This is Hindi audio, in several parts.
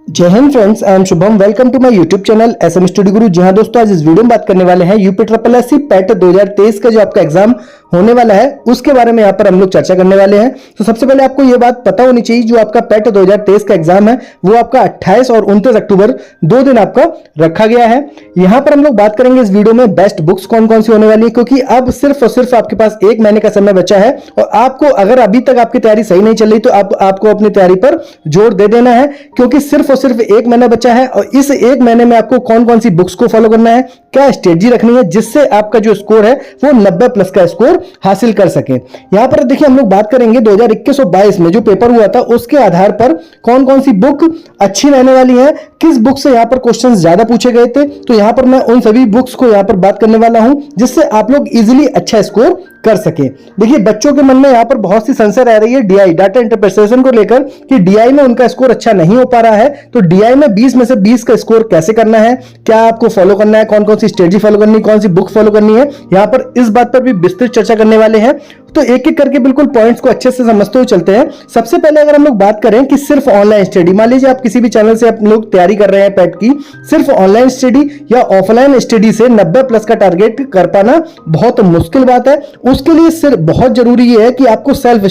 जय Hind friends, I am Shubham. Welcome to my YouTube channel SM study Guru. जहां दोस्तों आज इस वीडियो में बात करने वाले हैं यूपी ट्रिपल एससी पेट 2023 का जो आपका एग्जाम होने वाला है उसके बारे में यहाँ पर हम लोग चर्चा करने वाले हैं। तो सबसे पहले आपको ये बात पता होनी चाहिए, जो आपका पेट 2023 का एग्जाम है वो आपका 28 और 29 अक्टूबर 2 दिन आपका रखा गया है। यहाँ पर हम लोग बात करेंगे इस वीडियो में बेस्ट बुक्स कौन कौन सी होने वाली है, क्योंकि अब सिर्फ और सिर्फ आपके पास 1 महीने का समय बचा है और आपको अगर अभी तक आपकी तैयारी सही नहीं चल रही तो आपको अपनी तैयारी पर जोर दे देना है, क्योंकि सिर्फ और सिर्फ 1 महीना बचा है और इस 1 महीने में आपको कौन कौन सी बुक्स को फॉलो करना है, क्या स्ट्रेटजी रखनी है जिससे आपका जो स्कोर है वो 90 प्लस का स्कोर हासिल कर सके। यहां पर देखिए हम लोग बात करेंगे 2021 और 22 में जो पेपर हुआ था उसके आधार पर कौन कौन सी बुक अच्छी रहने वाली है, किस बुक से यहां पर क्वेश्चंस ज्यादा पूछे गए थे। तो यहां पर मैं उन सभी बुक्स को यहां पर बात करने वाला हूं जिससे आप लोग इजीली अच्छा स्कोर कर सके। देखिए बच्चों के मन में यहां पर बहुत सी संशय रह रही है डीआई डाटा इंटरप्रिटेशन को लेकर कि डीआई में उनका स्कोर अच्छा नहीं हो पा रहा है, तो डीआई में 20 में से 20 का स्कोर कैसे करना है, क्या आपको फॉलो करना है, कौन कौन सी स्ट्रेटजी फॉलो करनी है, कौन सी बुक फॉलो करनी है। यहां पर इस बात पर भी विस्तृत चर्चा करने वाले हैं, तो एक एक करके बिल्कुल पॉइंट्स को अच्छे से समझते हुए चलते हैं। सबसे पहले अगर हम लोग बात करें कि सिर्फ ऑनलाइन स्टडी, मान लीजिए आप किसी भी चैनल से आप लोग तैयारी कर रहे हैं पेट की, सिर्फ ऑनलाइन स्टडी या ऑफलाइन स्टडी से 90 प्लस का टारगेट कर पाना बहुत मुश्किल बात है। उसके लिए सिर्फ बहुत जरूरी है कि आपको सेल्फ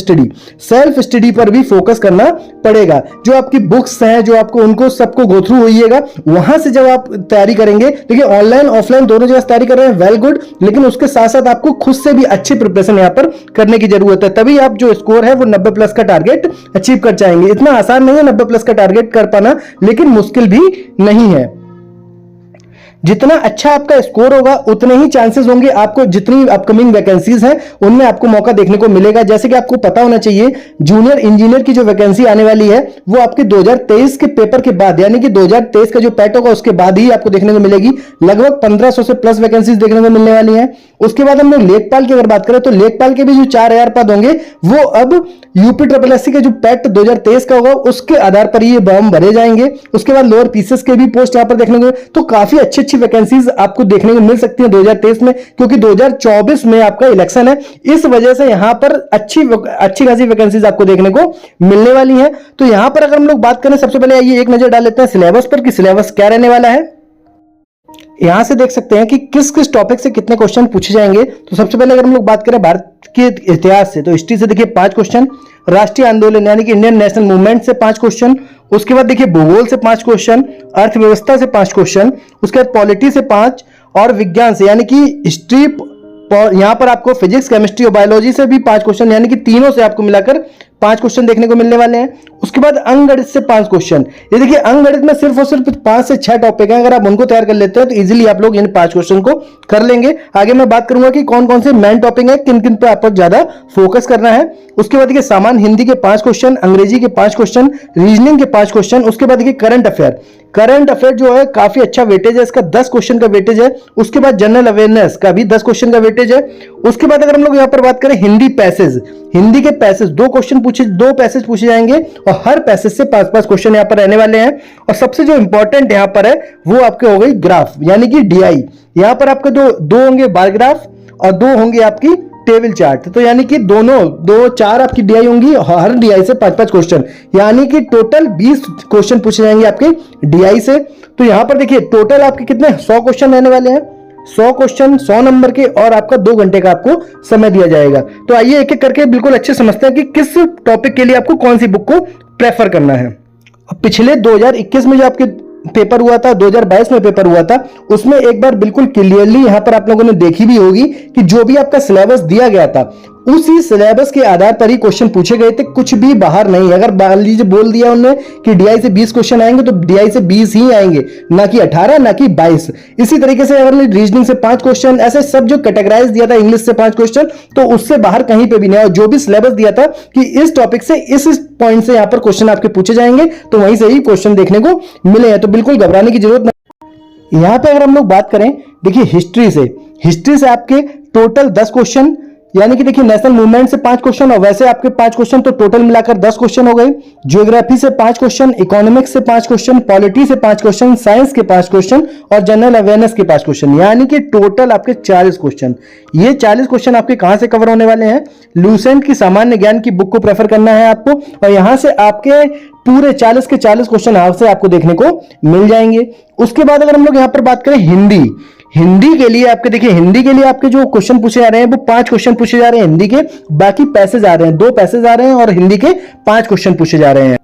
स्टडी पर भी फोकस करना पड़ेगा। जो आपकी बुक्स हैं जो आपको उनको सबको गो थ्रू होइएगा, वहां से जब आप तैयारी करेंगे, देखिए ऑनलाइन ऑफलाइन दोनों जगह तैयारी कर रहे हैं, वेल गुड, लेकिन उसके साथ साथ आपको खुद से भी अच्छी प्रिपरेशन यहां पर करने की जरूरत है, तभी आप जो स्कोर है वो 90 प्लस का टारगेट अचीव कर जाएंगे। इतना आसान नहीं है 90 प्लस का टारगेट कर पाना, लेकिन मुश्किल भी नहीं है। जितना अच्छा आपका स्कोर होगा उतने ही चांसेस होंगे आपको जितनी अपकमिंग वैकेंसीज हैं उनमें आपको मौका देखने को मिलेगा। जैसे कि आपको पता होना चाहिए जूनियर इंजीनियर की जो वैकेंसी आने वाली है वो आपके 2023 के पेपर के बाद, यानी कि 2023 का जो पैट होगा उसके बाद ही आपको देखने को मिलेगी। लगभग 1500 से प्लस वैकेंसीज देखने को मिलने वाली हैं। उसके बाद हम लोग लेखपाल की अगर बात करें तो लेखपाल के भी जो 4000 पद होंगे वो अब यूपी ट्रिपल एससी के जो पैट 2023 का होगा उसके आधार पर ये फॉर्म भरे जाएंगे। उसके बाद लोअर पीसेस के भी पोस्ट यहां पर देखने को, तो काफी अच्छी वैकेंसीज आपको देखने को मिल सकती हैं 2023 में, क्योंकि 2024 में आपका इलेक्शन है। इस वजह से यहां पर अच्छी खासी वैकेंसीज आपको देखने को मिलने वाली हैं। तो यहां पर अगर हम लोग बात करें, सबसे पहले आइए एक नजर डाल लेते हैं सिलेबस पर कि सिलेबस क्या रहने वाला है। यहां से देख सकते हैं कि किस किस टॉपिक से कितने क्वेश्चन पूछे जाएंगे। तो सबसे पहले अगर हम लोग बात करें भारत के इतिहास से, तो हिस्ट्री से देखिए 5 क्वेश्चन, राष्ट्रीय आंदोलन यानी कि इंडियन नेशनल मूवमेंट से 5 क्वेश्चन, उसके बाद देखिए भूगोल से 5 क्वेश्चन, अर्थव्यवस्था से 5 क्वेश्चन, उसके बाद पॉलिटी से 5 और विज्ञान से यानी कि हिस्ट्री, यहां पर आपको फिजिक्स, केमिस्ट्री और बायोलॉजी से भी 5 क्वेश्चन, यानी कि तीनों से आपको मिलाकर 5 क्वेश्चन देखने को मिलने वाले हैं। उसके बाद अंकगणित से 5 क्वेश्चन। ये देखिए अंकगणित में सिर्फ और सिर्फ 5 से 6 टॉपिक हैं, अगर आप उनको तैयार कर लेते हैं तो इजीली आप लोग इन 5 क्वेश्चन को कर लेंगे। आगे मैं बात करूंगा कि कौन कौन से मेन टॉपिक है, किन किन पे आपको ज्यादा फोकस करना है। उसके बाद देखिए सामान्य हिंदी के 5 क्वेश्चन, अंग्रेजी के 5 क्वेश्चन, रीजनिंग के 5 क्वेश्चन। उसके बाद देखिए करंट अफेयर जो है काफी अच्छा वेटेज है, इसका 10 क्वेश्चन का वेटेज है। उसके बाद जनरल अवेयरनेस का भी 10 क्वेश्चन का वेटेज है। उसके बाद अगर हम लोग यहां पर बात करें हिंदी के पैसेज 2 पैसेज पूछे जाएंगे और हर पैसेज से 5-5 क्वेश्चन यहां पर रहने वाले हैं। और सबसे जो इंपॉर्टेंट यहां पर है वो आपके हो गई ग्राफ यानी कि डीआई। यहां पर आपके दो होंगे बार ग्राफ और 2 होंगे आपकी टेबल चार्ट, तो यानी कि दो 4 आपकी डीआई होंगी, हर डीआई से 5-5 क्वेश्चन, यानी कि टोटल 20 क्वेश्चन पूछे जाएंगे आपके डीआई से। तो यहां पर देखिए टोटल आपके कितने 100 क्वेश्चन रहने वाले हैं, 100 क्वेश्चन 100 नंबर के, और आपका 2 घंटे का आपको समय दिया जाएगा। तो आइए एक एक करके बिल्कुल अच्छे समझते हैं कि किस टॉपिक के लिए आपको कौन सी बुक को प्रेफर करना है। पिछले 2021 में जो आपके पेपर हुआ था, 2022 में पेपर हुआ था, उसमें एक बार बिल्कुल क्लियरली यहां पर आप लोगों ने देखी भी होगी कि जो भी आपका सिलेबस दिया गया था उसी सिलेबस के आधार पर ही क्वेश्चन पूछे गए थे, कुछ भी बाहर नहीं। अगर मान लीजिए बोल दिया उन्होंने कि डीआई से 20 क्वेश्चन आएंगे तो डीआई से 20 ही आएंगे, ना कि 18 ना कि 22। इसी तरीके से अगर रीजनिंग से 5 क्वेश्चन, ऐसे सब जो कैटेगराइज दिया था, इंग्लिश से 5 क्वेश्चन, तो उससे बाहर कहीं पे भी नहीं। और जो भी सिलेबस दिया था कि इस टॉपिक से इस पॉइंट से यहां पर क्वेश्चन आपके पूछे जाएंगे, तो वहीं से ही क्वेश्चन देखने को मिले हैं, तो बिल्कुल घबराने की जरूरत नहीं। यहां पे अगर हम लोग बात करें देखिए हिस्ट्री से आपके टोटल 10 क्वेश्चन, यानी कि देखिए नेशनल मूवमेंट से 5 क्वेश्चन और वैसे आपके 5 क्वेश्चन, तो टोटल मिलाकर 10 क्वेश्चन हो गए। ज्योग्राफी से 5 क्वेश्चन, इकोनॉमिक्स से 5 क्वेश्चन, पॉलिटी से 5 क्वेश्चन, साइंस के 5 क्वेश्चन और जनरल अवेयरनेस के 5 क्वेश्चन, यानी कि टोटल आपके 40 क्वेश्चन। ये 40 क्वेश्चन आपके कहां से कवर होने वाले हैं? लूसेंट की सामान्य ज्ञान की बुक को प्रेफर करना है आपको, और यहां से आपके पूरे 40 के 40 क्वेश्चन आपसे आपको देखने को मिल जाएंगे। उसके बाद अगर हम लोग यहां पर बात करें हिंदी के लिए आपके, देखिए हिंदी के लिए आपके जो क्वेश्चन पूछे जा रहे हैं वो 5 क्वेश्चन पूछे जा रहे हैं हिंदी के, बाकी पैसेज आ रहे हैं 2 पैसेज आ रहे हैं और हिंदी के 5 क्वेश्चन पूछे जा रहे हैं।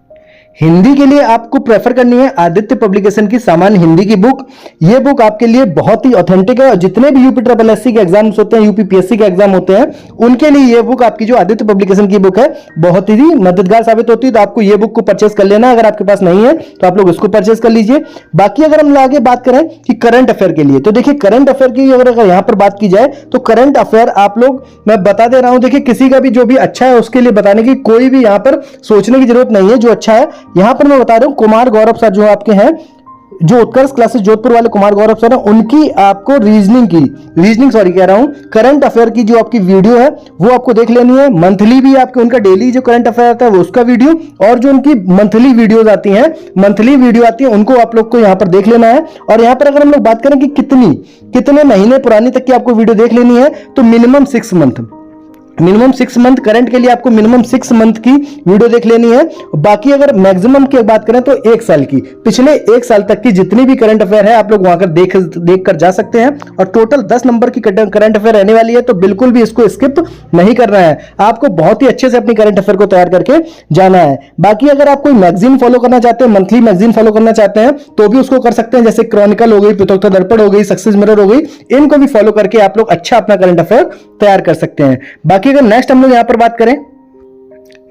हिंदी के लिए आपको प्रेफर करनी है आदित्य पब्लिकेशन की सामान्य हिंदी की बुक। यह बुक आपके लिए बहुत ही ऑथेंटिक है और जितने भी यूपी ट्रिपल एससी के एग्जाम्स होते हैं, यूपीपीएससी के एग्जाम होते हैं, उनके लिए यह बुक आपकी जो आदित्य पब्लिकेशन की बुक है बहुत ही मददगार साबित होती है। तो आपको यह बुक को परचेस कर लेना, अगर आपके पास नहीं है तो आप लोग इसको परचेस कर लीजिए। बाकी अगर हम आगे बात करें कि करंट अफेयर के लिए, तो देखिए करंट अफेयर की अगर यहां पर बात की जाए तो करंट अफेयर आप लोग, मैं बता दे रहा हूं, देखिए किसी का भी जो भी अच्छा है उसके लिए बताने की कोई भी यहां पर सोचने की जरूरत नहीं है। जो अच्छा है यहां पर मैं बता रहा हूं, कुमार गौरव सर जो आपके हैं, जो उत्कर्ष क्लासेस जोधपुर वाले कुमार गौरव सर हैं, उनकी आपको रीजनिंग कह रहा हूं, करंट अफेयर की जो आपकी वीडियो है वो आपको देख लेनी है। मंथली भी आपके उनका डेली जो करंट अफेयर आता है वो उसका वीडियो, और जो उनकी मंथली वीडियोज आती हैं, मंथली वीडियो आती है, उनको आप लोग को यहां पर देख लेना है। और यहां पर अगर हम लोग बात करें कि कितने महीने पुरानी तक की आपको वीडियो देख लेनी है, तो मिनिमम 6 मंथ करंट के लिए आपको मिनिमम 6 मंथ की वीडियो देख लेनी है। बाकी अगर मैक्सिमम की बात करें तो 1 साल की, पिछले 1 साल तक की जितनी भी करंट अफेयर है आप लोग वहां कर देख कर जा सकते हैं। और टोटल 10 नंबर की करंट अफेयर रहने वाली है, तो बिल्कुल भी इसको स्किप नहीं करना है, आपको बहुत ही अच्छे से अपनी करंट अफेयर को तैयार करके जाना है। बाकी अगर आप कोई मैगजीन फॉलो करना चाहते हैं, मंथली मैगजीन फॉलो करना चाहते हैं, तो भी उसको कर सकते हैं, जैसे क्रॉनिकल हो गई, पितौता दर्पण हो गई, सक्सेस मिरर हो गई, इनको भी फॉलो करके आप लोग अच्छा अपना करंट अफेयर तैयार कर सकते हैं। बाकी अगर नेक्स्ट हम लोग यहां पर बात करें,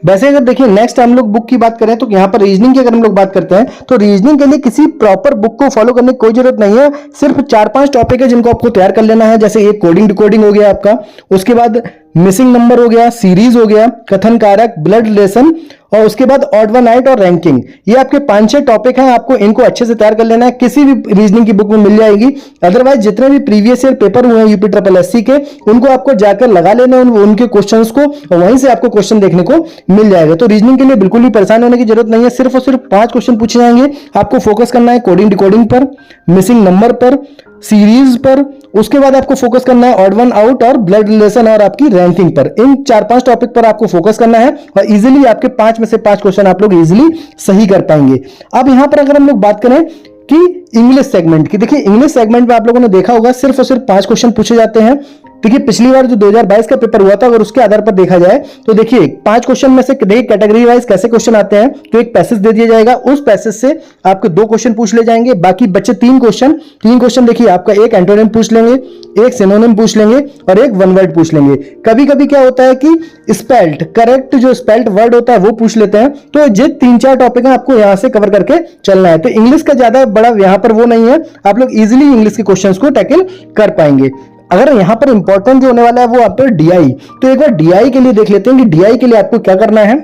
वैसे अगर देखिए नेक्स्ट हम लोग बुक की बात करें तो यहां पर रीजनिंग की अगर हम लोग बात करते हैं तो रीजनिंग के लिए किसी प्रॉपर बुक को फॉलो करने की कोई जरूरत नहीं है। सिर्फ 4-5 टॉपिक है जिनको आपको तैयार कर लेना है, जैसे एक कोडिंग डिकोडिंग हो गया आपका, उसके बाद मिसिंग नंबर हो गया, सीरीज हो गया, कथन कारक, ब्लड रिलेशन, और उसके बाद ऑड वन आइट और रैंकिंग। ये आपके 5-6 टॉपिक हैं, आपको इनको अच्छे से तैयार कर लेना है, किसी भी रीजनिंग की बुक में मिल जाएगी। अदरवाइज जितने भी प्रीवियस ईयर पेपर हुए हैं यूपी ट्रिपल एससी के, उनको आपको जाकर लगा लेना उनके क्वेश्चंस को, और वहीं से आपको क्वेश्चन देखने को मिल जाएगा। तो रीजनिंग के लिए बिल्कुल भी परेशान होने की जरूरत नहीं है, सिर्फ और सिर्फ 5 क्वेश्चन पूछे जाएंगे। आपको फोकस करना है कोडिंग डिकोडिंग पर, मिसिंग नंबर पर, सीरीज पर, उसके बाद आपको फोकस करना है ऑड वन आउट और ब्लड रिलेशन और आपकी रैंकिंग पर। इन 4-5 टॉपिक पर आपको फोकस करना है और इजीली आपके 5 में से 5 क्वेश्चन आप लोग इजीली सही कर पाएंगे। अब यहां पर अगर हम लोग बात करें कि इंग्लिश सेगमेंट की, देखिए इंग्लिश सेगमेंट में आप लोगों ने देखा होगा सिर्फ और सिर्फ 5 क्वेश्चन पूछे जाते हैं। देखिए पिछली बार जो 2022 का पेपर हुआ था, अगर उसके आधार पर देखा जाए तो देखिए 5 क्वेश्चन में से देखिए कैटेगरी वाइज कैसे क्वेश्चन आते हैं, तो एक पैसेज दे दिया जाएगा, उस पैसेज से आपके 2 क्वेश्चन पूछ ले जाएंगे, बाकी बच्चे 3 क्वेश्चन देखिए आपका एक एंटोनिम पूछ लेंगे, एक सिनोनिम पूछ लेंगे और एक वन वर्ड पूछ लेंगे। कभी कभी क्या होता है कि स्पेल्ट करेक्ट जो स्पेल्ट वर्ड होता है वो पूछ लेते हैं। तो ये 3-4 टॉपिक है आपको यहां से कवर करके चलना है। तो इंग्लिश का ज्यादा बड़ा यहां पर वो नहीं है, आप लोग इजीली इंग्लिश के क्वेश्चंस को टैकल कर पाएंगे। अगर यहां पर इंपॉर्टेंट जो होने वाला है वो आप पर डीआई, तो एक बार डीआई के लिए देख लेते हैं कि डीआई के लिए आपको क्या करना है।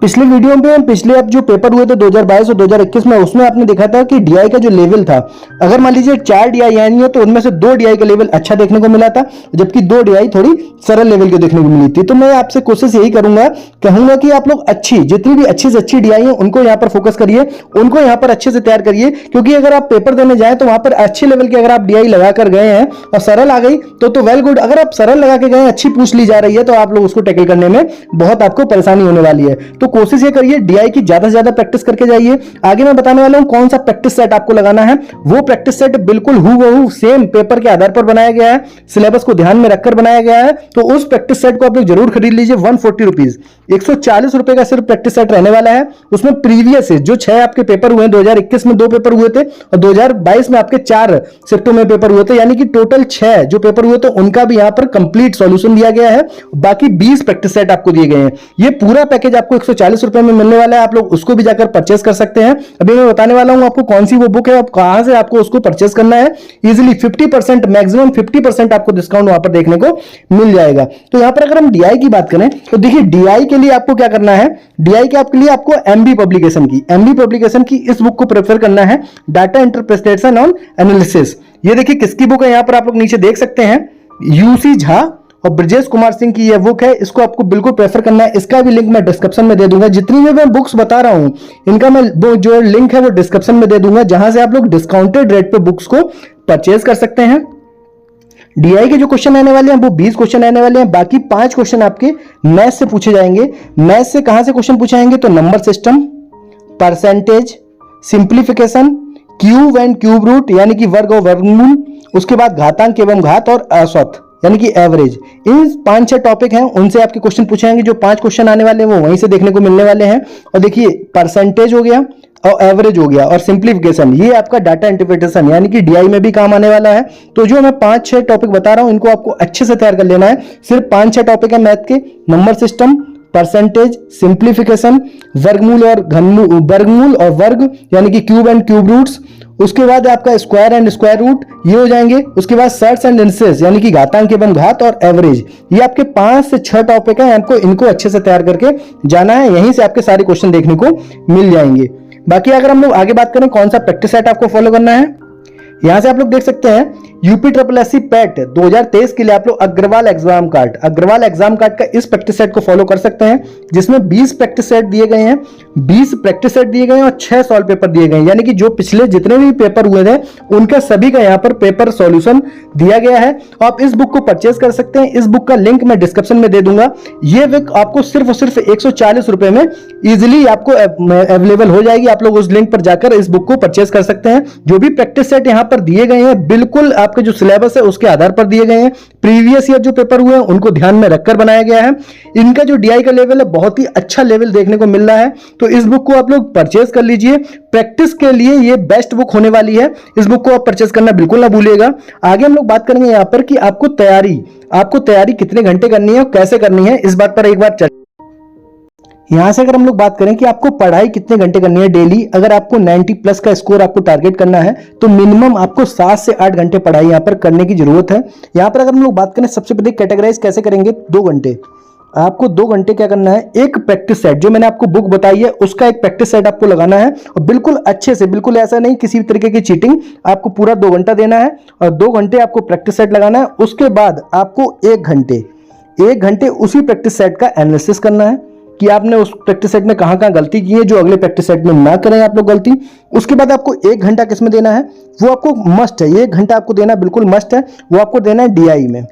पिछले वीडियो में पिछले अब जो पेपर हुए थे 2022 और 2021 में, उसमें आपने देखा था कि डीआई का जो लेवल था, अगर मान लीजिए 4 डीआई आई है तो उनमें से 2 डीआई का लेवल अच्छा देखने को मिला था, जबकि 2 डीआई थोड़ी सरल लेवल के देखने को मिली थी। तो मैं आपसे कोशिश यही कहूंगा कि आप लोग जितनी भी अच्छी से अच्छी डीआई है उनको यहाँ पर फोकस करिए, उनको यहाँ पर अच्छे से तैयार करिए, क्योंकि अगर आप पेपर देने जाए तो वहां पर अच्छे लेवल की अगर आप डीआई लगा कर गए हैं और सरल आ गई तो वेल गुड। अगर आप सरल लगा के गए, अच्छी पूछ ली जा रही है, तो आप लोग उसको टैकल करने में बहुत आपको परेशानी होने वाली है। तो कोशिश ये करिए डीआई की ज्यादा से ज्यादा प्रैक्टिस करके जाइए। आगे मैं बताने वाला हूं कौन सा प्रैक्टिस सेट आपको लगाना है। वो प्रैक्टिस सेट बिल्कुल हूबहू सेम पेपर के आधार पर बनाया गया है, सिलेबस को ध्यान में रखकर बनाया गया है। तो उस प्रैक्टिस सेट को आप लोग जरूर खरीद लीजिए। 140 रुपीज, 140 रुपए का सिर्फ प्रैक्टिस सेट रहने वाला है। उसमें प्रीवियस जो 6 आपके पेपर हुए, 2021 में 2 पेपर हुए थे और 2022 में आपके 4 शिफ्टों में पेपर हुए थे, यानी कि टोटल 6 जो पेपर हुए थे उनका भी यहां पर कंप्लीट सॉल्यूशन दिया गया है। बाकी 20 प्रैक्टिस सेट आपको दिए गए हैं। ये पूरा पैकेज आपको 140 रुपए में मिलने वाला है, आप लोग उसको भी जाकर परचेस कर सकते हैं। अभी मैं बताने वाला हूं आपको कौन सी वो बुक है, आप कहां से आपको उसको परचेस करना है। इजीली 50%, मैक्सिमम 50% आपको डिस्काउंट वहां पर देखने को मिल जाएगा। तो यहां पर अगर हम डीआई की बात करें तो देखिए डीआई के लिए आपको क्या करना है, डीआई के आपके लिए आपको एमबी पब्लिकेशन की इस बुक को प्रेफर करना है, डाटा इंटरप्रिटेशन ऑन एनालिसिस। ये देखिए किसकी बुक है, यहां पर आप लोग नीचे देख सकते हैं, यूसी झा और ब्रजेश कुमार सिंह की ये बुक है, इसको आपको बिल्कुल प्रेफर करना है। इसका भी लिंक मैं डिस्क्रिप्शन में दे दूंगा। जितनी भी मैं बुक्स बता रहा हूं इनका मैं जो लिंक है वो डिस्क्रिप्शन में दे दूंगा, जहां से आप लोग डिस्काउंटेड रेट पे बुक्स को परचेज कर सकते हैं। डीआई के जो क्वेश्चन आने वाले हैं वो 20 क्वेश्चन आने वाले हैं। बाकी 5 क्वेश्चन आपके मैथ से पूछे जाएंगे। मैथ से कहां से क्वेश्चन पूछे जाएंगे? तो number system, percentage, simplification, cube and cube root यानी कि वर्ग और वर्गमूल, उसके बाद घातांक एवं घात और औसत यानी कि एवरेज। इन 5-6 टॉपिक हैं, उनसे आपके क्वेश्चन पूछे जाएंगे। जो 5 क्वेश्चन आने वाले हैं वो वहीं से देखने को मिलने वाले हैं। और देखिए, परसेंटेज हो गया और एवरेज हो गया और सिंप्लीफिकेशन, ये आपका डाटा इंटरप्रिटेशन यानी कि डीआई में भी काम आने वाला है। तो जो मैं 5-6 टॉपिक बता रहा हूं इनको आपको अच्छे से तैयार कर लेना है। सिर्फ 5-6 टॉपिक है मैथ के, नंबर सिस्टम, परसेंटेज, सिंप्लीफिकेशन, वर्गमूल और वर्ग यानी कि क्यूब एंड क्यूब रूट्स, उसके बाद आपका स्क्वायर एंड स्क्वायर रूट ये हो जाएंगे। उसके बाद सर्ट्स एंड इंसेस यानी कि घातांक एवं घात और एवरेज। ये आपके 5 से 6 टॉपिक हैं, आपको इनको अच्छे से तैयार करके जाना है। यहीं से आपके सारे क्वेश्चन देखने को मिल जाएंगे। बाकी अगर हम लोग आगे बात करें कौन सा प्रैक्टिस सेट आपको फॉलो करना है, यहां से आप लोग देख सकते हैं यूपीएससी पैट 2023 के लिए आप लोग अग्रवाल एग्जाम कार्ड का इस प्रैक्टिस सेट को फॉलो कर सकते हैं, जिसमें 20 प्रैक्टिस सेट दिए गए हैं। 20 प्रैक्टिस सेट दिए गए हैं और 6 सॉल्व पेपर दिए गए हैं, यानी कि जो पिछले जितने भी पेपर हुए थे उनका सभी का यहां पर पेपर सॉल्यूशन दिया गया है। आप इस बुक को परचेज कर सकते हैं। इस बुक का लिंक मैं डिस्क्रिप्शन में दे दूंगा। ये बुक आपको सिर्फ और सिर्फ 140 रुपए में इजिली आपको अवेलेबल हो जाएगी। आप लोग उस लिंक पर जाकर इस बुक को परचेज कर सकते हैं। जो भी प्रैक्टिस सेट यहां पर दिए गए हैं बिल्कुल आपके जो सिलेबस है उसके आधार पर दिए गए हैं। प्रीवियस ईयर जो पेपर हुए हैं उनको ध्यान में रखकर बनाया गया है। इनका जो डीआई का लेवल है बहुत ही अच्छा लेवल देखने को मिल रहा है। तो इस बुक को आप लोग परचेज कर लीजिए। प्रैक्टिस के लिए ये बेस्ट बुक होने वाली है। इस बुक को आप परचेज करना बिल्कुल ना भूलिएगा। आगे हम लोग बात करेंगे यहां पर कि आपको तैयारी कितने घंटे करनी है और कैसे करनी है, इस बात पर एक बार यहां से अगर हम लोग बात करें कि आपको पढ़ाई कितने घंटे करनी है डेली, अगर आपको 90 प्लस का स्कोर आपको टारगेट करना है तो मिनिमम आपको 7 से 8 घंटे पढ़ाई यहां पर करने की जरूरत है। यहां पर अगर हम लोग बात करें सबसे पहले कैटेगराइज कैसे करेंगे, 2 घंटे। आपको 2 घंटे क्या करना है, एक प्रैक्टिस सेट जो मैंने आपको बुक बताई है उसका एक प्रैक्टिस सेट आपको लगाना है और बिल्कुल अच्छे से, बिल्कुल ऐसा नहीं किसी भी तरीके की चीटिंग, आपको पूरा 2 घंटा देना है और 2 घंटे आपको प्रैक्टिस सेट लगाना है। उसके बाद आपको 1 घंटे उसी प्रैक्टिस सेट का एनालिसिस करना है कि आपने उस प्रैक्टिस सेट में कहां गलती की है, जो अगले प्रैक्टिस सेट में ना करें आप लोग गलती। उसके बाद आपको 1 घंटा किसमें देना है, वो आपको मस्ट है, 1 घंटा आपको देना बिल्कुल मस्ट है। वो आपको देना है डीआई में।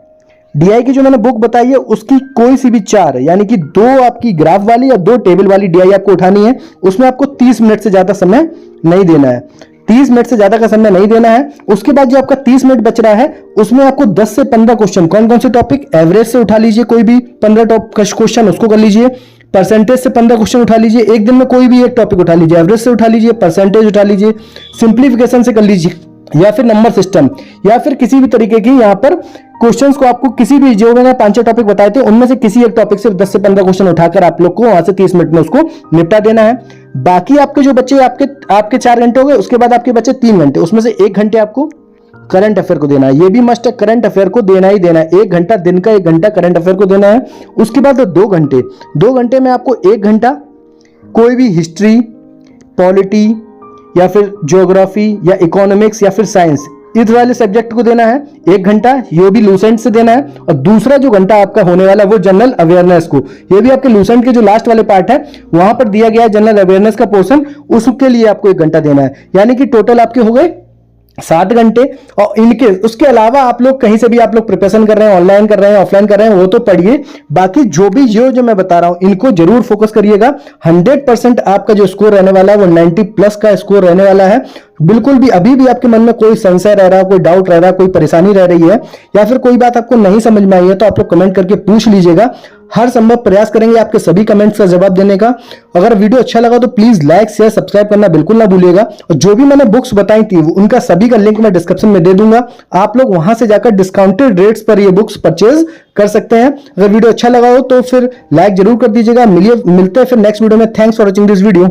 डीआई की जो मैंने बुक बताई है उसकी कोई सी भी 4 यानी कि 2 आपकी ग्राफ वाली और 2 टेबल वाली डीआई आपको उठानी है। उसमें आपको 30 मिनट से ज्यादा समय नहीं देना है, 30 मिनट से ज्यादा का समय नहीं देना है। उसके बाद जो आपका 30 मिनट बच रहा है उसमें आपको 10 से 15 क्वेश्चन, कौन कौन से टॉपिक, एवरेज से उठा लीजिए, कोई भी 15 क्वेश्चन उसको कर लीजिए। परसेंटेज से 15 क्वेश्चन उठा लीजिए, एक दिन में कोई भी एक टॉपिक उठा लीजिए, एवरेज से उठा लीजिए, परसेंटेज उठा लीजिए, सिंप्लीफिकेशन से कर लीजिए, या फिर नंबर सिस्टम, या फिर किसी भी तरीके की यहाँ पर क्वेश्चंस को आपको किसी भी, जो मैंने 5-6 टॉपिक बताए थे उनमें से किसी एक टॉपिक से 10 से 15 क्वेश्चन उठाकर आप लोग को वहां से 30 मिनट में उसको निपटा देना है। बाकी आपके जो बच्चे आपके 4 घंटे हो गए, उसके बाद आपके बच्चे 3 घंटे, उसमें से 1 घंटे आपको करंट अफेयर को देना है। ये भी मस्ट है, करंट अफेयर को देना ही देना है। 1 घंटा, दिन का 1 घंटा करंट अफेयर को देना है। उसके बाद 2 घंटे में आपको 1 घंटा कोई भी हिस्ट्री, पॉलिटी या फिर ज्योग्राफी या इकोनॉमिक्स या फिर साइंस, इस वाले सब्जेक्ट को देना है 1 घंटा, ये भी लूसेंट से देना है। और दूसरा जो घंटा आपका होने वाला है वो जनरल अवेयरनेस को, ये भी आपके लूसेंट के जो लास्ट वाले पार्ट है वहां पर दिया गया है जनरल अवेयरनेस का पोर्शन, उसके लिए आपको 1 घंटा देना है। यानी कि टोटल आपके हो गए 7 घंटे। और इनके उसके अलावा आप लोग कहीं से भी आप लोग प्रिपरेशन कर रहे हैं, ऑनलाइन कर रहे हैं, ऑफलाइन कर रहे हैं, वो तो पढ़िए। बाकी जो मैं बता रहा हूं इनको जरूर फोकस करिएगा। 100% आपका जो स्कोर रहने वाला है वो 90 प्लस का स्कोर रहने वाला है। बिल्कुल भी अभी भी आपके मन में कोई संशय रह रहा है, कोई डाउट रह रहा है, कोई परेशानी रह रही है या फिर कोई बात आपको नहीं समझ में आई है तो आप लोग कमेंट करके पूछ लीजिएगा। हर संभव प्रयास करेंगे आपके सभी कमेंट्स का जवाब देने का। अगर वीडियो अच्छा लगा तो प्लीज लाइक, शेयर, सब्सक्राइब करना बिल्कुल ना भूलिएगा। और जो भी मैंने बुक्स बताई थी उनका सभी का लिंक मैं डिस्क्रिप्शन में दे दूंगा। आप लोग वहां से जाकर डिस्काउंटेड रेट्स पर ये बुक्स परचेज कर सकते हैं। अगर वीडियो अच्छा लगा हो तो फिर लाइक जरूर कर दीजिएगा। मिलते हैं फिर नेक्स्ट वीडियो में। Thanks for watching this video.